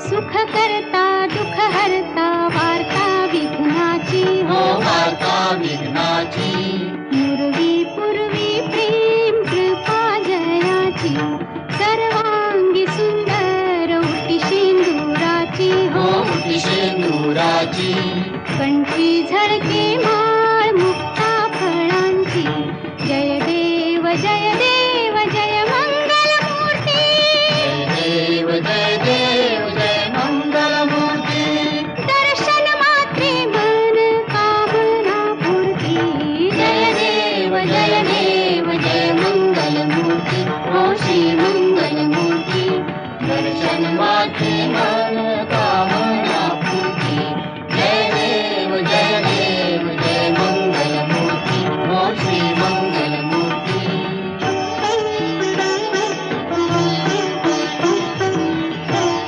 सुख करता दुःख हरता वार्ता विघ्नाची हो वार्ता विघ्नाची पूर्वी पूर्वी प्रेम कृपा जयाची सर्वांगी सुंदर उटी शेंदुराची हो उटी शेंदुराची कंठी झळके माळ मुक्ता फळांची जय देव जय